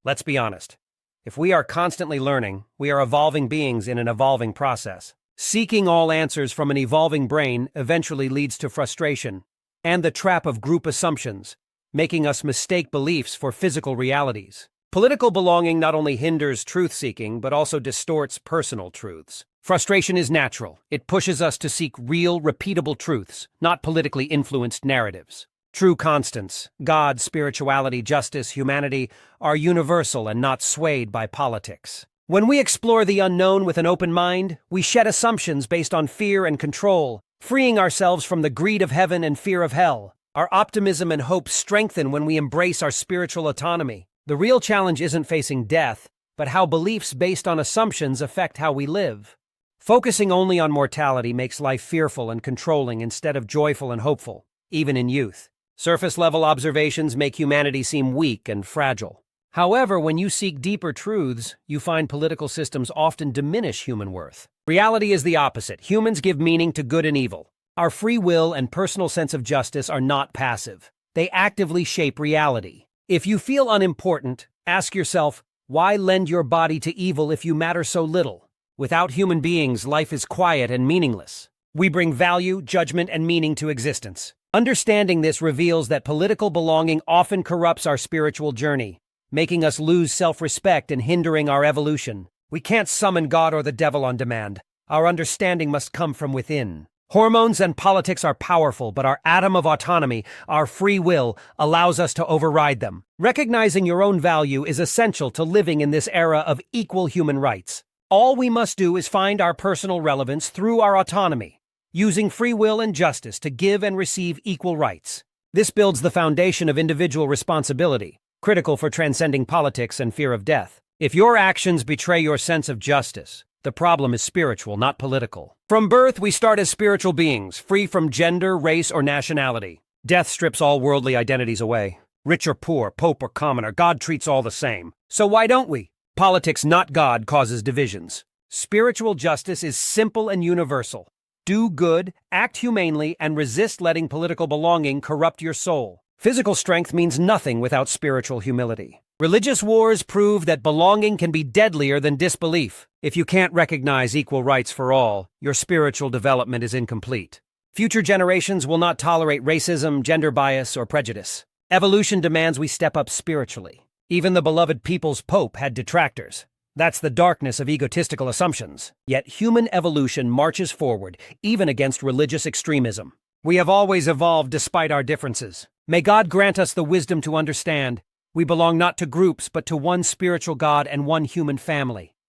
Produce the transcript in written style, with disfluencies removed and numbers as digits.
Let's be honest. If we are constantly learning, we are evolving beings in an evolving process. Seeking all answers from an evolving brain eventually leads to frustration and the trap of group assumptions, making us mistake beliefs for physical realities. Political belonging not only hinders truth-seeking, but also distorts personal truths. Frustration is natural. It pushes us to seek real, repeatable truths, not politically influenced narratives. True constants, God, spirituality, justice, humanity, are universal and not swayed by politics. When we explore the unknown with an open mind, we shed assumptions based on fear and control, freeing ourselves from the greed of heaven and fear of hell. Our optimism and hope strengthen when we embrace our spiritual autonomy. The real challenge isn't facing death, but how beliefs based on assumptions affect how we live. Focusing only on mortality makes life fearful and controlling instead of joyful and hopeful, even in youth. Surface-level observations make humanity seem weak and fragile. However, when you seek deeper truths, you find political systems often diminish human worth. Reality is the opposite. Humans give meaning to good and evil. Our free will and personal sense of justice are not passive. They actively shape reality. If you feel unimportant, ask yourself, why lend your body to evil if you matter so little? Without human beings, life is quiet and meaningless. We bring value, judgment, and meaning to existence. Understanding this reveals that political belonging often corrupts our spiritual journey, making us lose self-respect and hindering our evolution. We can't summon God or the devil on demand. Our understanding must come from within. Hormones and politics are powerful, but our atom of autonomy, our free will, allows us to override them. Recognizing your own value is essential to living in this era of equal human rights. All we must do is find our personal relevance through our autonomy, using free will and justice to give and receive equal rights. This builds the foundation of individual responsibility, critical for transcending politics and fear of death. If your actions betray your sense of justice, the problem is spiritual, not political. From birth, we start as spiritual beings, free from gender, race, or nationality. Death strips all worldly identities away. Rich or poor, pope or commoner, God treats all the same. So why don't we? Politics, not God, causes divisions. Spiritual justice is simple and universal. Do good, act humanely, and resist letting political belonging corrupt your soul. Physical strength means nothing without spiritual humility. Religious wars prove that belonging can be deadlier than disbelief. If you can't recognize equal rights for all, your spiritual development is incomplete. Future generations will not tolerate racism, gender bias, or prejudice. Evolution demands we step up spiritually. Even the beloved people's pope had detractors. That's the darkness of egotistical assumptions. Yet human evolution marches forward, even against religious extremism. We have always evolved despite our differences. May God grant us the wisdom to understand we belong not to groups, but to one spiritual God and one human family.